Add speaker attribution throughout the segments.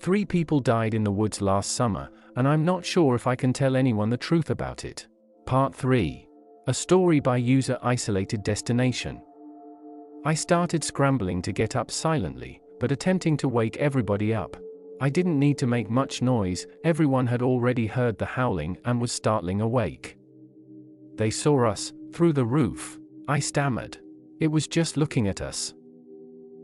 Speaker 1: 3 people died in the woods last summer, and I'm not sure if I can tell anyone the truth about it. Part 3. A story by user isolated destination. I started scrambling to get up silently, but attempting to wake everybody up. I didn't need to make much noise, everyone had already heard the howling and was startling awake. They saw us, through the roof, I stammered. It was just looking at us.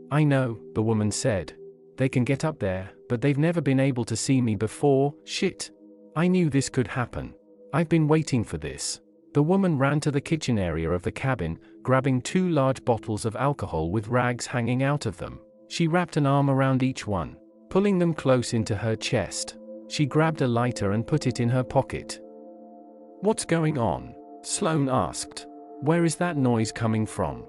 Speaker 1: I know, the woman said. They can get up there, but they've never been able to see me before. Shit. I knew this could happen. I've been waiting for this. The woman ran to the kitchen area of the cabin, grabbing 2 large bottles of alcohol with rags hanging out of them. She wrapped an arm around each one, pulling them close into her chest. She grabbed a lighter and put it in her pocket. What's going on? Sloane asked. Where is that noise coming from?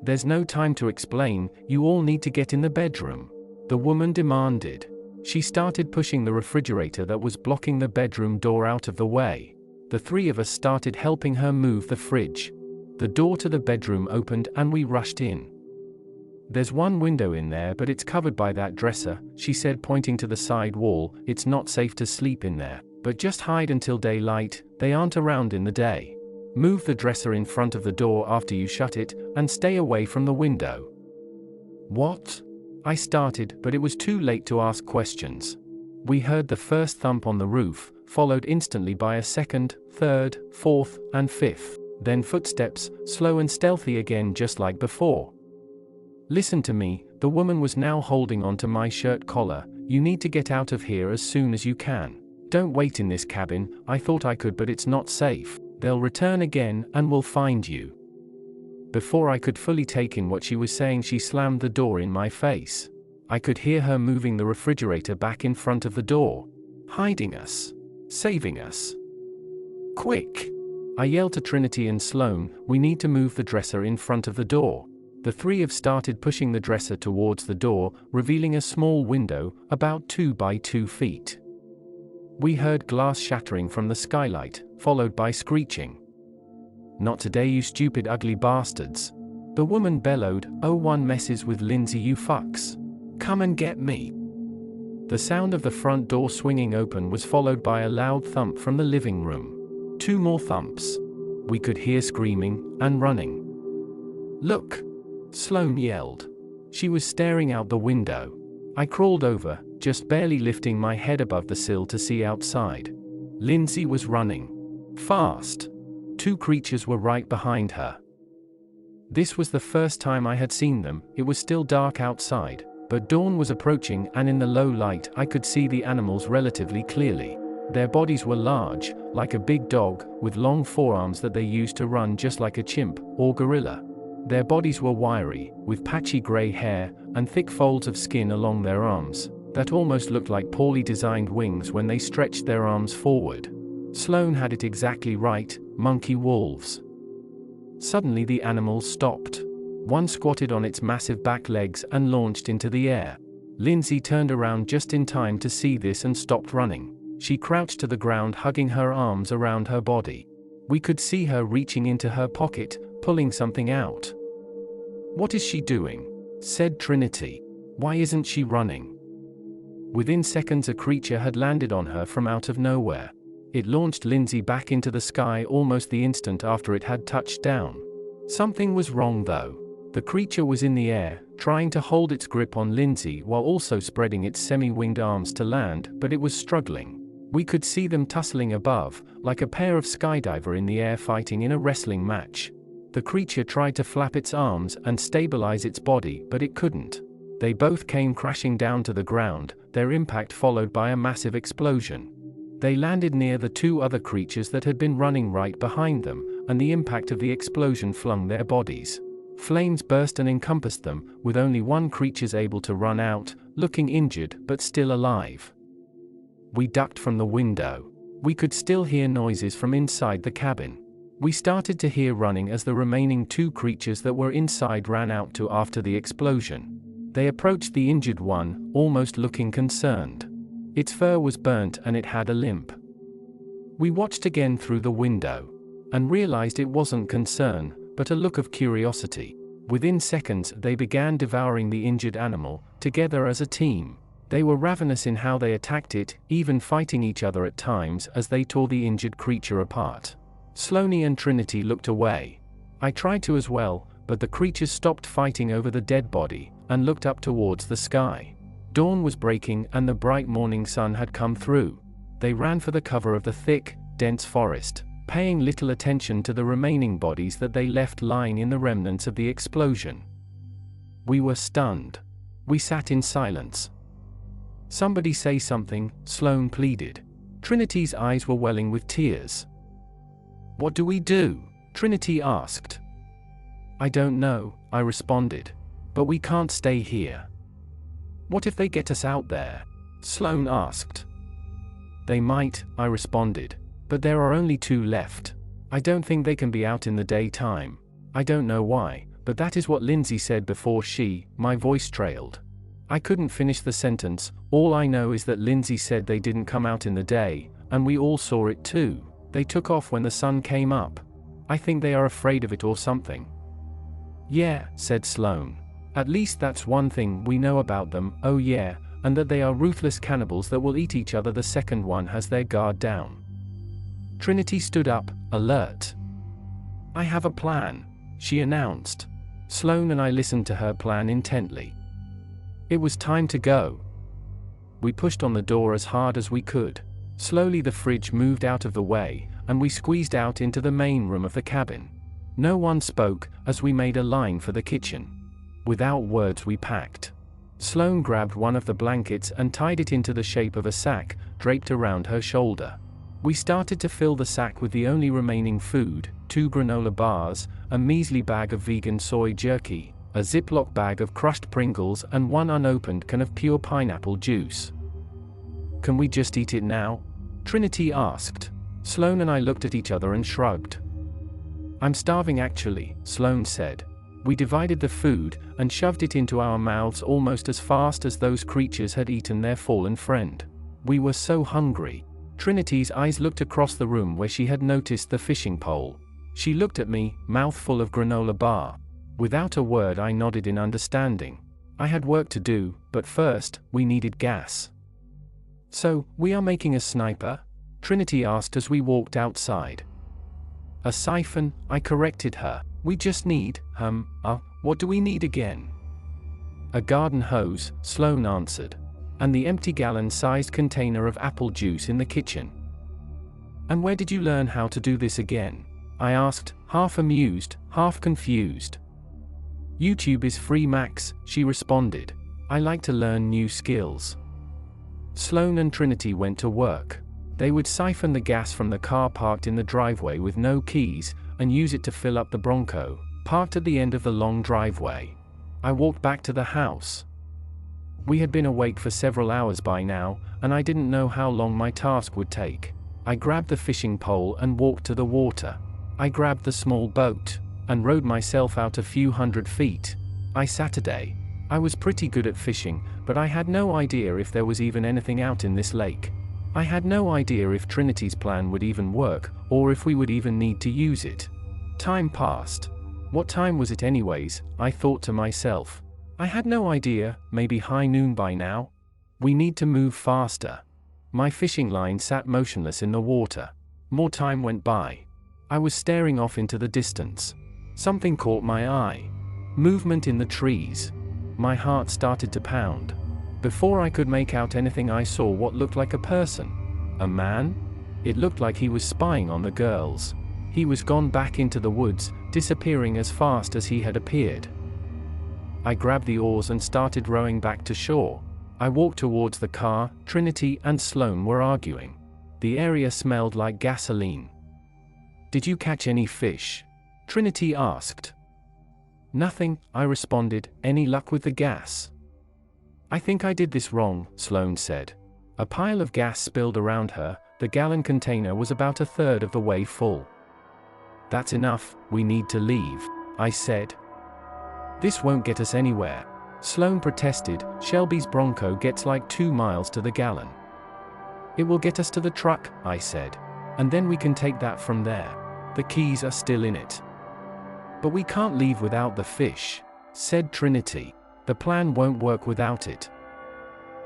Speaker 1: There's no time to explain, you all need to get in the bedroom, the woman demanded. She started pushing the refrigerator that was blocking the bedroom door out of the way. The 3 of us started helping her move the fridge. The door to the bedroom opened and we rushed in. There's one window in there, but it's covered by that dresser, she said, pointing to the side wall. It's not safe to sleep in there, but just hide until daylight, they aren't around in the day. Move the dresser in front of the door after you shut it, and stay away from the window. What? I started, but it was too late to ask questions. We heard the first thump on the roof, followed instantly by a second, third, fourth, and fifth, then footsteps, slow and stealthy again just like before. Listen to me, the woman was now holding onto my shirt collar. You need to get out of here as soon as you can. Don't wait in this cabin. I thought I could, but it's not safe. They'll return again and will find you. Before I could fully take in what she was saying, she slammed the door in my face. I could hear her moving the refrigerator back in front of the door. Hiding us. Saving us. Quick! I yelled to Trinity and Sloane, we need to move the dresser in front of the door. The 3 have started pushing the dresser towards the door, revealing a small window, about 2 by 2 feet. We heard glass shattering from the skylight, followed by screeching. Not today, you stupid ugly bastards. The woman bellowed, oh, one messes with Lindsay, you fucks. Come and get me. The sound of the front door swinging open was followed by a loud thump from the living room. 2 more thumps. We could hear screaming and running. Look! Sloane yelled. She was staring out the window. I crawled over, just barely lifting my head above the sill to see outside. Lindsay was running. Fast. 2 creatures were right behind her. This was the first time I had seen them. It was still dark outside, but dawn was approaching, and in the low light I could see the animals relatively clearly. Their bodies were large, like a big dog, with long forearms that they used to run just like a chimp or gorilla. Their bodies were wiry, with patchy gray hair, and thick folds of skin along their arms, that almost looked like poorly designed wings when they stretched their arms forward. Sloane had it exactly right, monkey wolves. Suddenly the animals stopped. One squatted on its massive back legs and launched into the air. Lindsay turned around just in time to see this and stopped running. She crouched to the ground, hugging her arms around her body. We could see her reaching into her pocket, pulling something out. What is she doing? Said Trinity. Why isn't she running? Within seconds a creature had landed on her from out of nowhere. It launched Lindsay back into the sky almost the instant after it had touched down. Something was wrong though. The creature was in the air, trying to hold its grip on Lindsay while also spreading its semi-winged arms to land, but it was struggling. We could see them tussling above, like a pair of skydiver in the air fighting in a wrestling match. The creature tried to flap its arms and stabilize its body, but it couldn't. They both came crashing down to the ground, their impact followed by a massive explosion. They landed near the 2 other creatures that had been running right behind them, and the impact of the explosion flung their bodies. Flames burst and encompassed them, with only one creature able to run out, looking injured but still alive. We ducked from the window. We could still hear noises from inside the cabin. We started to hear running as the remaining 2 creatures that were inside ran out to after the explosion. They approached the injured one, almost looking concerned. Its fur was burnt and it had a limp. We watched again through the window, and realized it wasn't concern, but a look of curiosity. Within seconds they began devouring the injured animal, together as a team. They were ravenous in how they attacked it, even fighting each other at times as they tore the injured creature apart. Sloane and Trinity looked away. I tried to as well, but the creatures stopped fighting over the dead body, and looked up towards the sky. Dawn was breaking and the bright morning sun had come through. They ran for the cover of the thick, dense forest, paying little attention to the remaining bodies that they left lying in the remnants of the explosion. We were stunned. We sat in silence. "Somebody say something," Sloane pleaded. Trinity's eyes were welling with tears. "What do we do?" Trinity asked. "I don't know," I responded. "But we can't stay here." "What if they get us out there?" Sloane asked. "They might," I responded. "But there are only 2 left. I don't think they can be out in the daytime. I don't know why, but that is what Lindsay said before my voice trailed. I couldn't finish the sentence. All I know is that Lindsay said they didn't come out in the day, and we all saw it too. They took off when the sun came up. I think they are afraid of it or something." "Yeah," said Sloane. "At least that's one thing we know about them, oh yeah, and that they are ruthless cannibals that will eat each other the second one has their guard down." Trinity stood up, alert. "I have a plan," she announced. Sloane and I listened to her plan intently. It was time to go. We pushed on the door as hard as we could. Slowly the fridge moved out of the way, and we squeezed out into the main room of the cabin. No one spoke, as we made a line for the kitchen. Without words we packed. Sloane grabbed one of the blankets and tied it into the shape of a sack, draped around her shoulder. We started to fill the sack with the only remaining food, 2 granola bars, a measly bag of vegan soy jerky, a Ziploc bag of crushed Pringles and 1 unopened can of pure pineapple juice. "Can we just eat it now?" Trinity asked. Sloane and I looked at each other and shrugged. "I'm starving actually," Sloane said. We divided the food, and shoved it into our mouths almost as fast as those creatures had eaten their fallen friend. We were so hungry. Trinity's eyes looked across the room where she had noticed the fishing pole. She looked at me, mouth full of granola bar. Without a word I nodded in understanding. I had work to do, but first, we needed gas. "So, we are making a sniper?" Trinity asked as we walked outside. "A siphon," I corrected her. "We just need, what do we need again?" "A garden hose," Sloane answered. "And the empty gallon-sized container of apple juice in the kitchen." "And where did you learn how to do this again?" I asked, half amused, half confused. "YouTube is free, Max," she responded. "I like to learn new skills." Sloane and Trinity went to work. They would siphon the gas from the car parked in the driveway with no keys, and use it to fill up the Bronco, parked at the end of the long driveway. I walked back to the house. We had been awake for several hours by now, and I didn't know how long my task would take. I grabbed the fishing pole and walked to the water. I grabbed the small boat, and rowed myself out a few hundred feet. Saturday. I was pretty good at fishing, but I had no idea if there was even anything out in this lake. I had no idea if Trinity's plan would even work, or if we would even need to use it. Time passed. What time was it anyways, I thought to myself. I had no idea, maybe high noon by now. We need to move faster. My fishing line sat motionless in the water. More time went by. I was staring off into the distance. Something caught my eye. Movement in the trees. My heart started to pound. Before I could make out anything, I saw what looked like a person. A man? It looked like he was spying on the girls. He was gone back into the woods, disappearing as fast as he had appeared. I grabbed the oars and started rowing back to shore. I walked towards the car. Trinity and Sloane were arguing. The area smelled like gasoline. "Did you catch any fish?" Trinity asked. "Nothing," I responded. "Any luck with the gas?" "I think I did this wrong," Sloane said. A pile of gas spilled around her. The gallon container was about a third of the way full. "That's enough, we need to leave," I said. "This won't get us anywhere," Sloane protested. "Shelby's Bronco gets like 2 miles to the gallon." "It will get us to the truck," I said. "And then we can take that from there. The keys are still in it." "But we can't leave without the fish," said Trinity. "The plan won't work without it."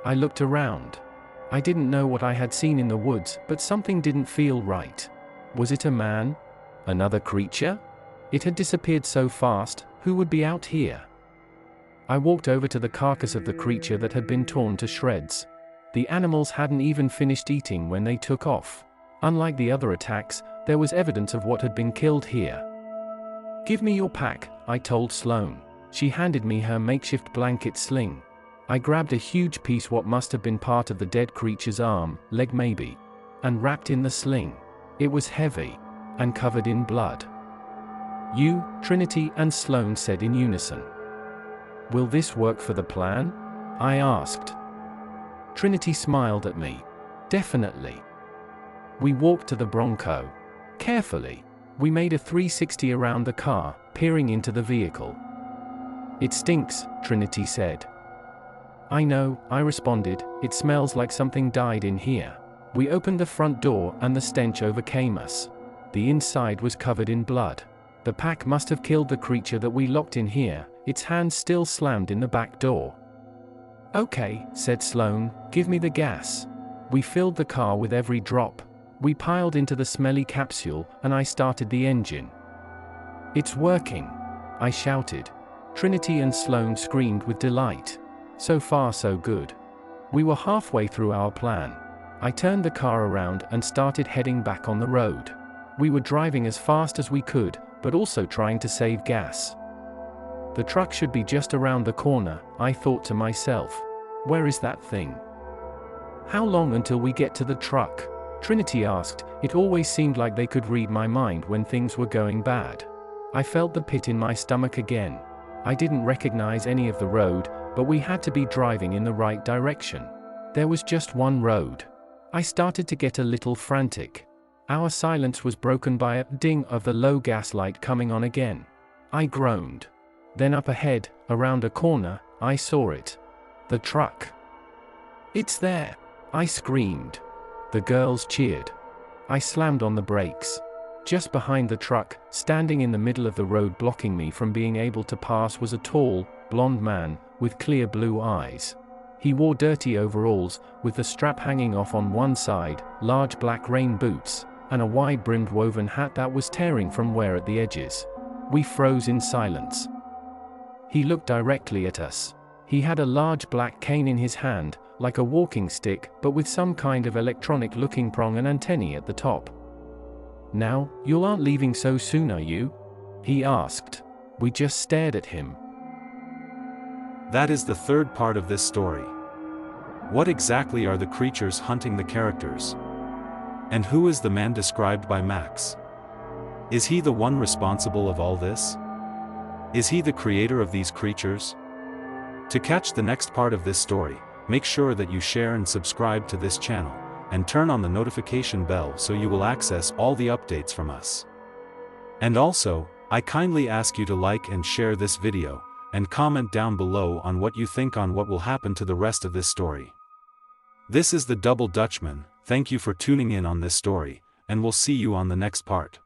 Speaker 1: I looked around. I didn't know what I had seen in the woods, but something didn't feel right. Was it a man? Another creature? It had disappeared so fast. Who would be out here? I walked over to the carcass of the creature that had been torn to shreds. The animals hadn't even finished eating when they took off. Unlike the other attacks, there was evidence of what had been killed here. "Give me your pack," I told Sloane. She handed me her makeshift blanket sling. I grabbed a huge piece, what must have been part of the dead creature's arm, leg maybe, and wrapped in the sling. It was heavy and covered in blood. "You," Trinity and Sloane said in unison. "Will this work for the plan?" I asked. Trinity smiled at me. "Definitely." We walked to the Bronco. Carefully, we made a 360 around the car, peering into the vehicle. "It stinks," Trinity said. "I know," I responded. "It smells like something died in here." We opened the front door and the stench overcame us. The inside was covered in blood. The pack must have killed the creature that we locked in here. Its hands still slammed in the back door. "Okay," said Sloane, "give me the gas." We filled the car with every drop. We piled into the smelly capsule, and I started the engine. "It's working!" I shouted. Trinity and Sloane screamed with delight. So far so good. We were halfway through our plan. I turned the car around and started heading back on the road. We were driving as fast as we could, but also trying to save gas. The truck should be just around the corner, I thought to myself. Where is that thing? "How long until we get to the truck?" Trinity asked. It always seemed like they could read my mind when things were going bad. I felt the pit in my stomach again. I didn't recognize any of the road, but we had to be driving in the right direction. There was just one road. I started to get a little frantic. Our silence was broken by a ding of the low gas light coming on again. I groaned. Then up ahead, around a corner, I saw it. The truck. "It's there!" I screamed. The girls cheered. I slammed on the brakes. Just behind the truck, standing in the middle of the road blocking me from being able to pass, was a tall, blond man, with clear blue eyes. He wore dirty overalls, with the strap hanging off on one side, large black rain boots, and a wide-brimmed woven hat that was tearing from wear at the edges. We froze in silence. He looked directly at us. He had a large black cane in his hand, like a walking stick, but with some kind of electronic-looking prong and antennae at the top. "Now, you aren't leaving so soon, are you?" he asked. We just stared at him.
Speaker 2: That is the third part of this story. What exactly are the creatures hunting the characters? And who is the man described by Max? Is he the one responsible of all this? Is he the creator of these creatures? To catch the next part of this story, make sure that you share and subscribe to this channel, and turn on the notification bell so you will access all the updates from us. And also, I kindly ask you to like and share this video, and comment down below on what you think on what will happen to the rest of this story. This is the Double Dutchman. Thank you for tuning in on this story, and we'll see you on the next part.